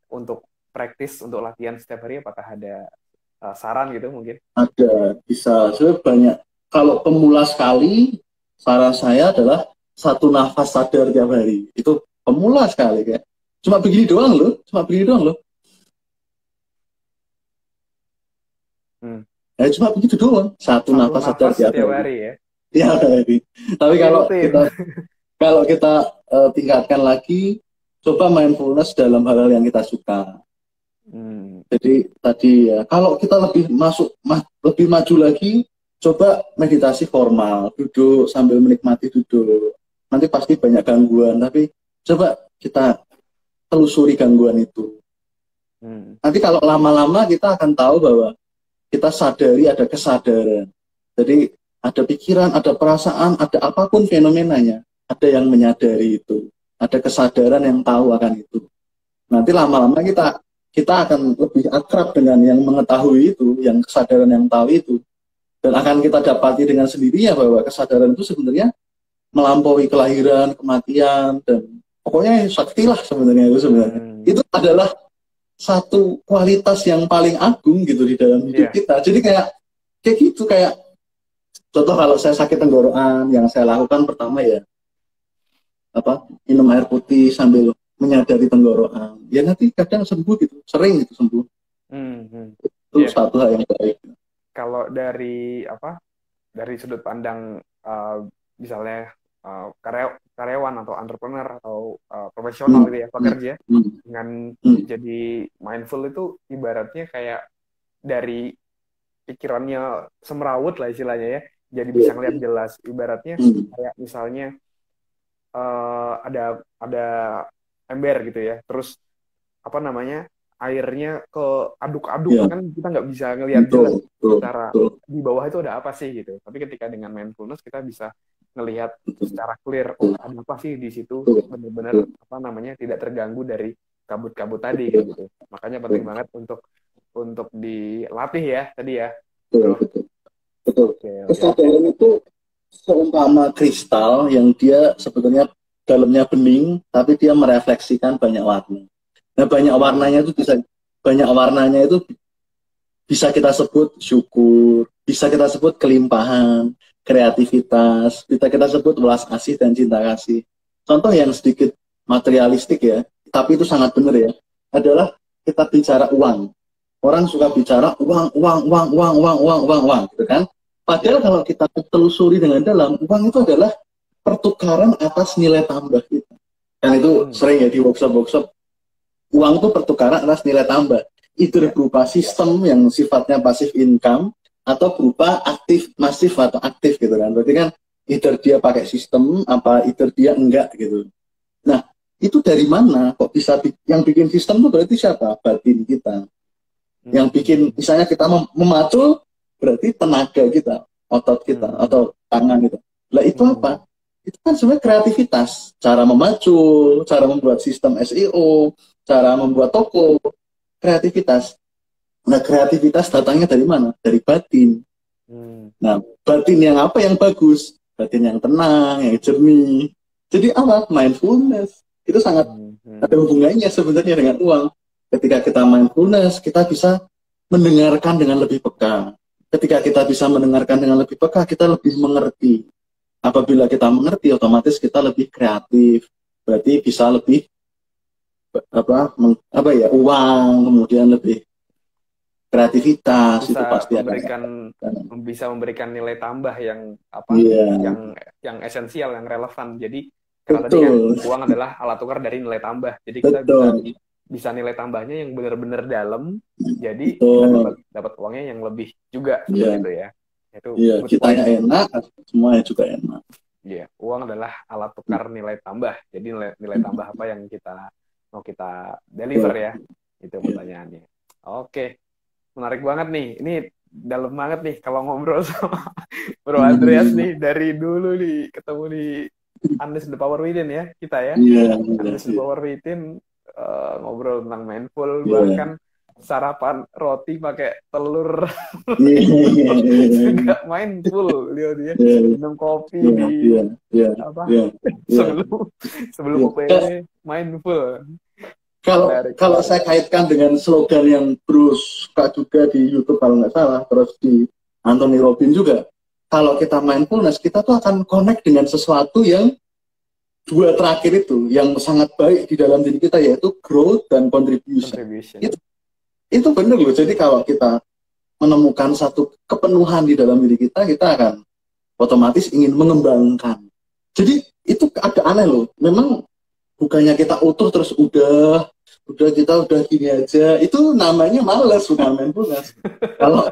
untuk praktis untuk latihan setiap hari, apakah ada saran gitu mungkin? Ada, bisa. Sebenarnya banyak. Kalau pemula sekali, saran saya adalah 1 nafas sadar tiap hari. Itu pemula sekali kayak. Cuma begini doang loh. Cuma begitu doang. 1 nafas sadar tiap hari ya. Ya, tapi kalau kita tingkatkan lagi, coba mindfulness dalam hal-hal yang kita suka. Jadi tadi ya, kalau kita lebih maju lagi, coba meditasi formal, duduk sambil menikmati duduk. Nanti pasti banyak gangguan, tapi coba kita telusuri gangguan itu. Nanti kalau lama-lama kita akan tahu bahwa kita sadari ada kesadaran. Jadi ada pikiran, ada perasaan, ada apapun fenomenanya, ada yang menyadari itu, ada kesadaran yang tahu akan itu. Nanti lama-lama kita akan lebih akrab dengan yang mengetahui itu, yang kesadaran yang tahu itu, dan akan kita dapati dengan sendirinya bahwa kesadaran itu sebenarnya melampaui kelahiran, kematian, dan pokoknya sakti lah sebenarnya itu sebenarnya. Itu adalah satu kualitas yang paling agung gitu di dalam hidup kita. Jadi kayak gitu, kayak contoh kalau saya sakit tenggorokan, yang saya lakukan pertama ya minum air putih sambil menyadari tenggorokan. Ya nanti kadang sembuh gitu, sering gitu sembuh. Itu satu hal yang baik. Kalau dari dari sudut pandang misalnya karyawan atau entrepreneur atau profesional gitu ya, pekerja dengan jadi mindful itu ibaratnya kayak dari pikirannya semrawut lah istilahnya ya, jadi bisa ngeliat jelas. Ibaratnya kayak misalnya ada ember gitu ya, terus airnya ke aduk-aduk kan kita nggak bisa ngelihat jelas secara di bawah itu ada apa sih gitu. Tapi ketika dengan mindfulness kita bisa ngelihat secara clear, ada apa sih di situ, benar-benar tidak terganggu dari kabut-kabut tadi gitu. Makanya penting banget untuk dilatih ya tadi ya. Betul. Kesadaran itu seumpama kristal yang dia sebetulnya dalamnya bening, tapi dia merefleksikan banyak warna. Nah, banyak warnanya itu bisa kita sebut syukur, bisa kita sebut kelimpahan, kreativitas, bisa kita sebut welas asih dan cinta kasih. Contoh yang sedikit materialistik ya, tapi itu sangat benar ya, adalah kita bicara uang. Orang suka bicara uang, gitu kan? Padahal kalau kita telusuri dengan dalam, uang itu adalah pertukaran atas nilai tambah kita. Dan itu sering ya di workshop-workshop, uang itu pertukaran atas nilai tambah. Itu berupa sistem yang sifatnya passive income atau berupa aktif, masif atau aktif gitu kan. Berarti kan either dia pakai sistem apa either dia enggak gitu. Nah, itu dari mana kok bisa yang bikin sistem itu berarti siapa? Batin kita. Yang bikin misalnya kita memacul berarti tenaga kita, otot kita atau tangan kita. Lah itu apa? Itu kan sebenarnya kreativitas, cara memacul, cara membuat sistem SEO, cara membuat toko, kreativitas. Nah, kreativitas datangnya dari mana? Dari batin. Nah, batin yang apa yang bagus? Batin yang tenang, yang jernih. Jadi apa? Mindfulness. Itu sangat ada hubungannya sebenarnya dengan uang. Ketika kita mindfulness, kita bisa mendengarkan dengan lebih peka. Ketika kita bisa mendengarkan dengan lebih peka, kita lebih mengerti. Apabila kita mengerti, otomatis kita lebih kreatif. Berarti bisa lebih uang, kemudian lebih kreativitas bisa itu pasti bisa memberikan nilai tambah yang yang esensial, yang relevan. Jadi karena tadi kan uang adalah alat tukar dari nilai tambah. Jadi kita bisa nilai tambahnya yang benar-benar dalam. Jadi kita dapat uangnya yang lebih juga seperti itu ya. Itu kitanya enak, semuanya juga enak. Iya, uang adalah alat tukar nilai tambah. Jadi nilai tambah apa yang mau kita deliver ya. Itu pertanyaannya. Oke. Menarik banget nih. Ini dalam banget nih kalau ngobrol sama Bro Andreas nih dari dulu nih ketemu di Unleash the Power Within ya kita ya. Unleash the Power Within ngobrol tentang mindful, bahkan sarapan roti pakai telur juga mindful dia minum kopi sebelum OPW mindful. Kalau saya kaitkan dengan slogan yang Bruce suka juga di YouTube kalau nggak salah, terus di Anthony Robbins juga, kalau kita mindfulness, kita tuh akan connect dengan sesuatu yang dua terakhir itu, yang sangat baik di dalam diri kita, yaitu growth dan contribution. Itu benar loh. Jadi kalau kita menemukan satu kepenuhan di dalam diri kita, kita akan otomatis ingin mengembangkan. Jadi itu agak aneh loh. Memang bukannya kita utuh terus udah kita udah gini aja, itu namanya malas, bukan mindfulness. Kalau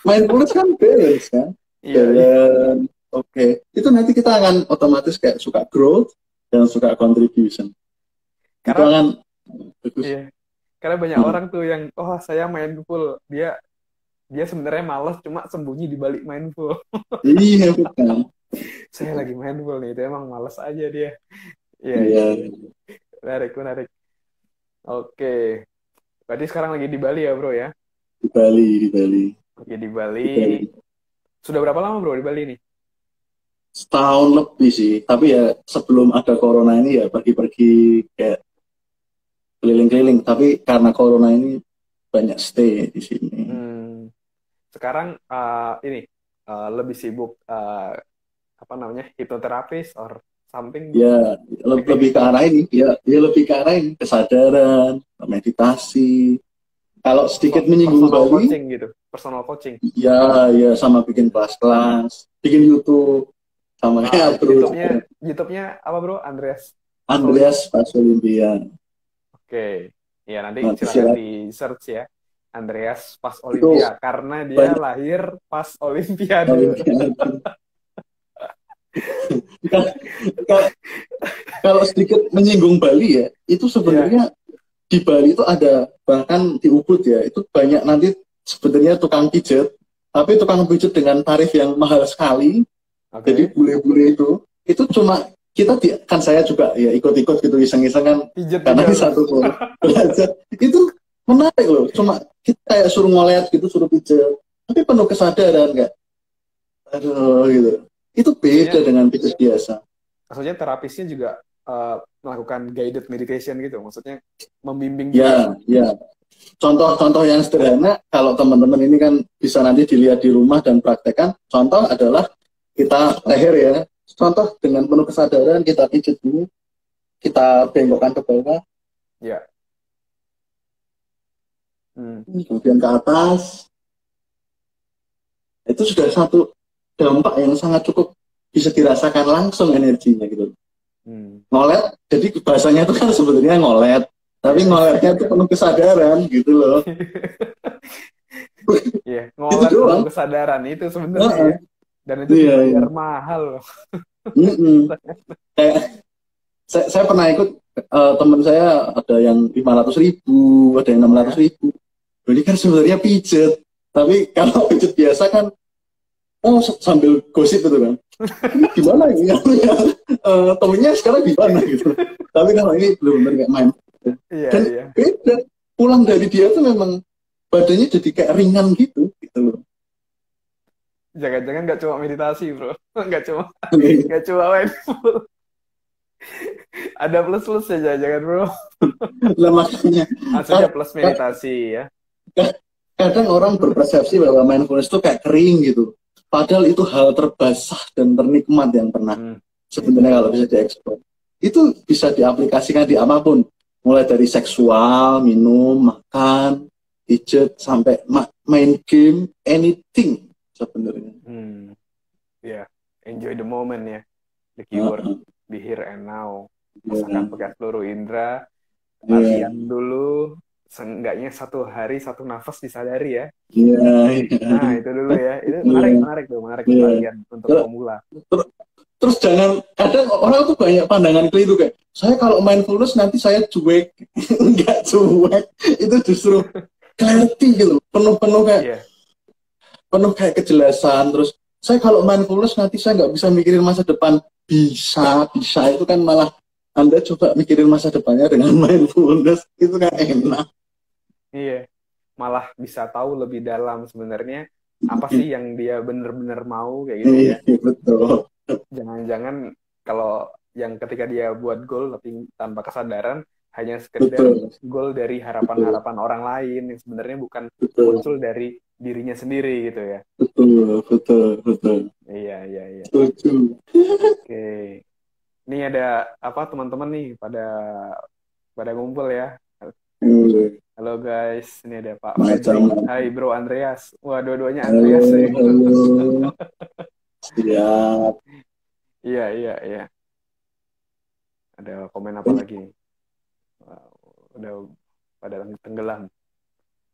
mindfulness kan balance kan, balance. Oke. Itu nanti kita akan otomatis kayak suka growth dan suka contribution. Karena karena banyak orang tuh yang saya mindful, dia sebenarnya malas, cuma sembunyi di balik mindful. Iya betul. Saya lagi mindful nih, itu emang malas aja dia. Iya. Menarik. Oke. Berarti sekarang lagi di Bali ya, Bro ya? Di Bali. Oke, di Bali. Sudah berapa lama, Bro, di Bali nih? setahun lebih sih. Tapi ya sebelum ada corona ini ya pergi-pergi kayak keliling-keliling. Tapi karena corona ini banyak stay di sini. Hmm. Sekarang ini lebih sibuk apa namanya hipnoterapis or something bro? Ya lebih ke Activity. arah ini. Ya lebih ke arah ini. Kesadaran, meditasi. Kalau sedikit menyinggung Personal Bali, coaching gitu, personal coaching. ya sama bikin kelas-kelas, bikin YouTube, sama kayak bro. YouTube-nya apa bro? Andreas Pasolini. Andreas Pasolimpia. Oke, ya nanti Nanti silahkan silakan. di search ya, Andreas pas Itu Olimpia karena dia banyak lahir pas Olimpiade. Olimpiade. Kalau sedikit menyinggung Bali ya, itu Iya, sebenarnya di Bali itu ada, bahkan di Ubud ya, itu banyak nanti sebenarnya tukang pijat, tapi tukang pijat dengan tarif yang mahal sekali. Jadi oke. bule-bule itu cuma kita kan saya juga ya ikut-ikut gitu iseng-iseng kan, Pijet karena juga di bro. satu kelompok belajar itu menarik loh. Cuma kita kayak suruh ngolet gitu, suruh pijat, tapi penuh kesadaran kayak aduh gitu. Itu beda Maksudnya, dengan pijat biasa. maksudnya terapisnya juga melakukan guided meditation gitu. Maksudnya membimbing juga. Ya, ya. Contoh-contoh yang sederhana, kalau teman-teman ini kan bisa nanti dilihat di rumah dan praktekkan. Contoh adalah kita leher ya. Contoh dengan penuh kesadaran kita pijat dulu, kita bengkokkan ke bawah, Ya. Hmm. kemudian ke atas. Itu sudah satu dampak yang sangat cukup bisa dirasakan langsung energinya gitu. Hmm. Ngolet, jadi bahasanya itu kan sebenarnya ngolet, tapi Ya. ngoletnya itu penuh kesadaran gitu loh. Iya, Itu ngolet penuh doang. kesadaran itu sebenarnya Uh-uh. ya. Dan itu Iya, iya. dibayar mahal loh. Mm-mm. Kayak saya pernah ikut, teman saya ada yang 500.000, ada yang Oh enam ratus ya? ribu. Ini kan sebenarnya pijet, tapi kalau pijet biasa kan, oh sambil gosip itu kan, ini gimana ini ya, temennya sekarang gimana gitu. Tapi kalau ini benar-benar kayak main. Iya, Dan iya. beda, pulang dari dia tuh memang badannya jadi kayak ringan gitu loh. Jangan-jangan nggak cuma meditasi, bro. Nggak cuma, nggak cuma mindful. Ada plus-plus ya, jangan, bro. Lah makanya Maksudnya plus meditasi ya. kadang orang berpersepsi bahwa mindfulness itu kayak kering gitu. Padahal itu hal terbasah dan ternikmat yang pernah Hmm. sebenarnya kalau bisa dieksplor. Itu bisa diaplikasikan di apapun. Mulai dari seksual, minum, makan, pijat, sampai main game, anything sebenarnya. Hmm. Ya, enjoy the moment ya. The keyword Uh, be here and now. Rasakan yeah, pakai seluruh indera. yeah, Latihan dulu. Seenggaknya satu hari, satu nafas disadari ya. yeah, Nah, itu dulu ya. Itu menarik, yeah, menarik tuh. Menarik yeah. latihan untuk Terus, pemula. terus jangan, kadang orang tuh banyak pandangan keliru kayak, saya kalau mindfulness nanti saya cuek. Enggak cuek, itu justru clarity gitu, penuh-penuh kayak Iya. penuh kayak kejelasan. Terus saya kalau mindfulness nanti saya nggak bisa mikirin masa depan. Bisa itu kan malah Anda coba mikirin masa depannya dengan mindfulness, itu kan enak. Iya. Malah bisa tahu lebih dalam sebenarnya apa sih yang dia bener-bener mau kayak gitu ya. Iya, betul, Jangan-jangan kalau yang ketika dia buat goal tapi tanpa kesadaran hanya sekedar betul, goal dari betul, harapan-harapan orang lain yang sebenarnya bukan betul, muncul dari dirinya sendiri gitu ya. betul, betul, betul. Iya, iya, iya. Setuju. Oke. Ini ada apa teman-teman nih pada pada ngumpul ya. Halo guys, ini ada Pak Fredrik. Macam-macam. Hai Bro Andreas. Wah, dua-duanya Halo, Andreas nih. halo. Siap. Iya, iya, iya. Ada komen apa lagi nih? Wow, udah pada tenggelam.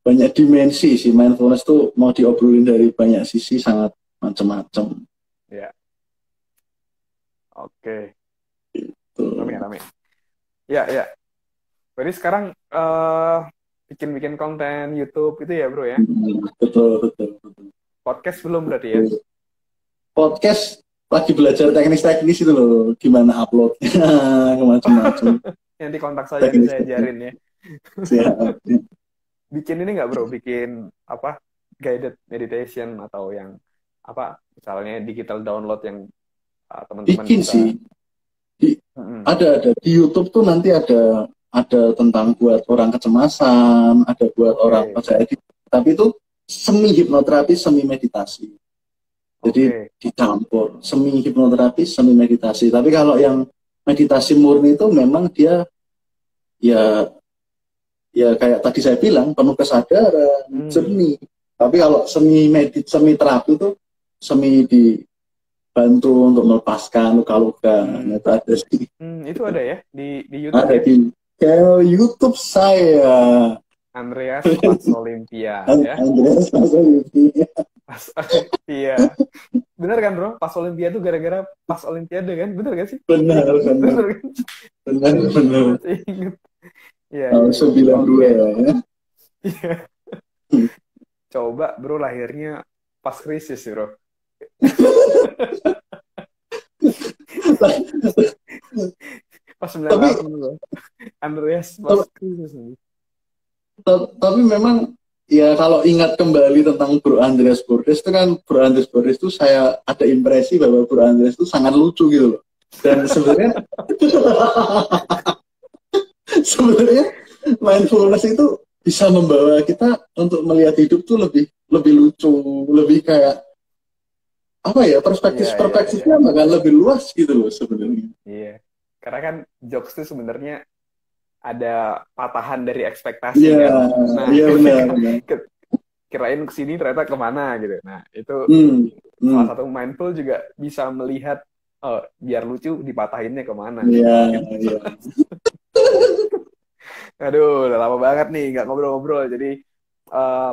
Banyak dimensi sih mindfulness tuh, mau diobrolin dari banyak sisi, sangat macam-macam. Ya, oke. Rame, Tuh. rame. Ya, ya. Berarti sekarang bikin-bikin konten YouTube itu ya, Bro ya? Betul, betul, betul. Podcast belum berarti ya? Podcast lagi belajar teknis-teknis itu loh, gimana uploadnya, macam-macam. Nanti kontak saya, nanti saya Teknis-teknis. ajarin ya. Siap. Bikin ini nggak, Bro? Bikin apa? Guided meditation atau yang apa? Misalnya digital download yang teman-teman bikin bisa. sih. Di, Mm-mm. ada di YouTube tuh nanti ada tentang buat orang kecemasan, ada buat orang Oke, percaya diri. Tapi itu semi hipnoterapi, semi meditasi. Jadi oke. dicampur semi hipnoterapi, semi meditasi. Tapi kalau yang meditasi murni itu memang dia ya ya kayak tadi saya bilang penuh kesadaran, Hmm, jernih. Tapi kalau semi terapi itu semi dibantu untuk melepaskan luka-luka. Nah, hmm, itu ada sih. itu ada ya di YouTube Ada ya. di channel YouTube saya. Andreas Pas Olimpia ya. Andreas Masoliti. Pas iya. Bener kan bro? Pas Olimpia tuh gara-gara pas Olimpiade kan? Bener gak sih? Masih Benar, inget? benar, Bener kan? benar, benar. Masih inget. Iya, Tahun iya, iya. 92 Oke. ya. Iya. Coba bro lahirnya pas krisis sih bro. Pas 98 tapi bro. Andreas pas krisis nih. tapi memang ya kalau ingat kembali tentang Bro Andreas Bordes itu kan Bro Andreas Bordes itu saya ada impresi bahwa Bro Andreas itu sangat lucu gitu loh. Dan sebenarnya sebenarnya mindfulness itu bisa membawa kita untuk melihat hidup tuh lebih lebih lucu, lebih kayak apa ya, Iya, iya, iya. perspektifnya bakal lebih luas gitu loh sebenarnya. Iya. Karena kan jokes itu sebenarnya ada patahan dari ekspektasi Iya, kan. Nah, iya benar, ketika benar. kirain kesini ternyata kemana gitu. Nah, itu Hmm, salah hmm. satu mindful juga bisa melihat oh, biar lucu dipatahinnya kemana Iya, gitu. iya. Aduh, udah lama banget nih nggak ngobrol-ngobrol. Jadi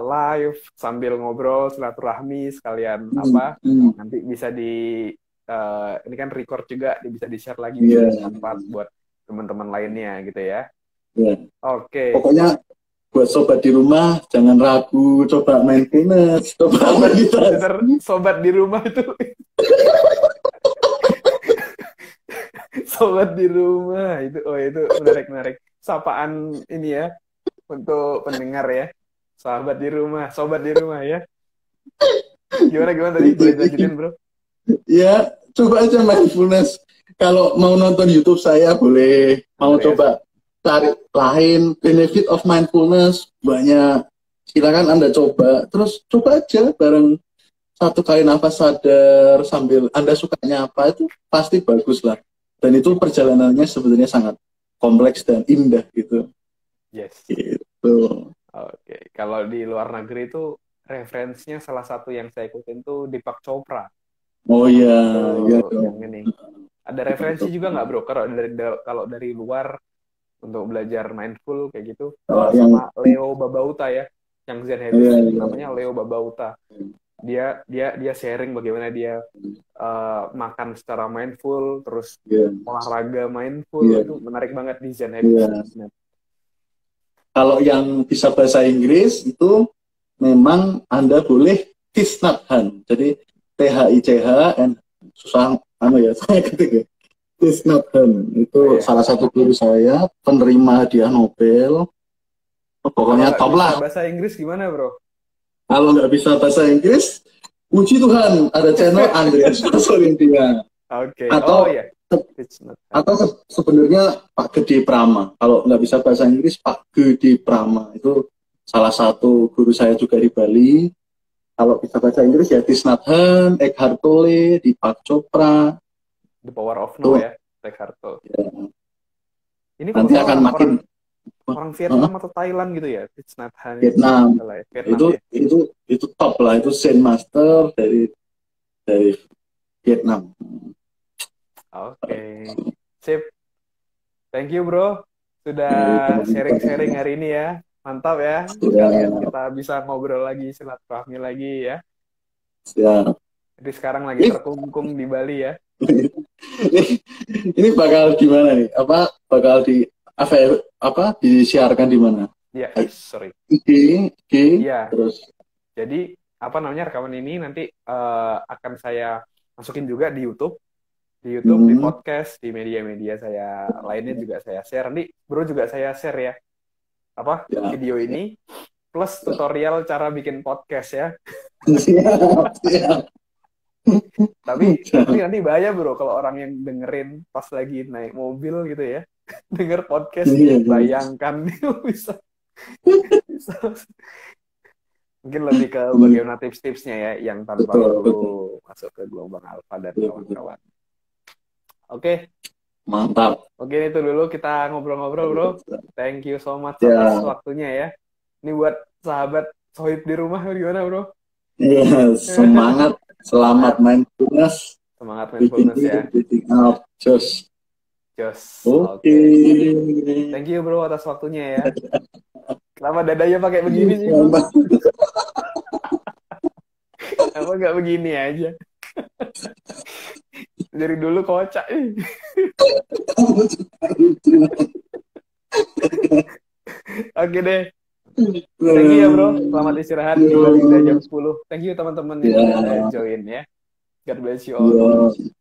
live sambil ngobrol silaturahmi sekalian Hmm, apa hmm. nanti bisa ini kan record juga bisa di-share lagi bisa Iya, jadi manfaat buat teman-teman lainnya gitu ya. iya. Oke, Pokoknya buat sobat di rumah jangan ragu, coba mindfulness, coba sobat bener meditasi. sobat di rumah itu sobat di rumah itu oh itu menarik menarik sapaan ini ya untuk pendengar ya sahabat di rumah sobat di rumah ya gimana gimana tadi boleh dilanjutin bro. Ya, coba aja mindfulness. Kalau mau nonton YouTube saya boleh, mau Andreas. coba cari lain benefit of mindfulness banyak. Silakan Anda coba. Terus coba aja bareng satu kali nafas sadar sambil Anda sukanya apa itu pasti bagus lah. Dan itu perjalanannya sebenarnya sangat kompleks dan indah gitu. Yes. Gitu. Oke, kalau di luar negeri itu referensinya salah satu yang saya ikutin tuh Deepak Chopra. Oh iya, iya Tuh, dong. yang ini. Ada referensi juga nggak bro? Kalau dari luar untuk belajar mindful kayak gitu, Kalau yang sama Leo Babauta ya, yang Zen iya, Habits iya. namanya Leo Babauta. Dia sharing bagaimana dia makan secara mindful, terus Iya, olahraga mindful iya, itu menarik banget di Zen Habits. iya. Kalau yang bisa bahasa Inggris itu memang Anda boleh Thich Nhat Hanh. Jadi THICH susah ya saya ketik ya. Thich Nhat Hanh Oh itu ya, salah satu guru saya, penerima hadiah Nobel. kalau Pokoknya nggak top bisa lah. bahasa Inggris gimana bro? Kalau nggak bisa bahasa Inggris, puji Tuhan ada channel Andreas Olimpia. Oke, oh Atau ya, It's not fun. atau sebenarnya Pak Gede Prama. Kalau nggak bisa bahasa Inggris, Pak Gede Prama itu salah satu guru saya juga di Bali. Kalau bisa bahasa Inggris ya Thich Nhat Hanh, Eckhart Tolle, Deepak Chopra. The Power of No Itu ya, Eckhart Tolle. ya, Ini kalau nanti nggak salah akan makin orang Vietnam atau Thailand gitu ya, It's not Han itu Vietnam. salah ya. Vietnam Itu ya. itu top lah, itu Zen Master dari Vietnam. Oke, sip. Thank you bro, sudah sharing-sharing hari ini ya. Mantap ya. Sekalian Ya, kita bisa ngobrol lagi, silaturahmi lagi ya. ya. Jadi sekarang lagi terkungkung di Bali ya. Ini bakal gimana nih? Apa bakal apa disiarkan di mana? Ya, sorry. IG, IG, Iya, terus jadi apa namanya rekaman ini nanti akan saya masukin juga di YouTube. Di YouTube, di podcast, di media-media saya lainnya juga saya share. Nanti bro juga saya share ya, apa ya, video ya. ini plus tutorial cara bikin podcast ya. Siap, siap. Tapi nanti bahaya bro kalau orang yang dengerin pas lagi naik mobil gitu ya, denger podcast, Iya, iya. bayangkan itu bisa mungkin lebih ke Hmm, bagaimana tips-tipsnya ya yang tanpa betul, betul, perlu masuk ke gelombang alfa dan betul, betul. kawan-kawan. Oke, Mantap. oke itu dulu kita ngobrol-ngobrol bro. Thank you so much atas Ya, waktunya ya. Ini buat sahabat Sohib di rumah gimana bro? ya, semangat, selamat Semangat, mindfulness, semangat breathing mindfulness ya. in, breathing out, just. Jos, Oke. oke. Thank you bro atas waktunya ya. Kenapa dadanya pakai begini sih bro? Kenapa nggak begini aja? Dari dulu kocak nih. Oke deh. Thank you ya bro. Selamat istirahat. Gila nih udah jam 10. Thank you teman-teman yang udah Ya, join ya. God bless you all. ya.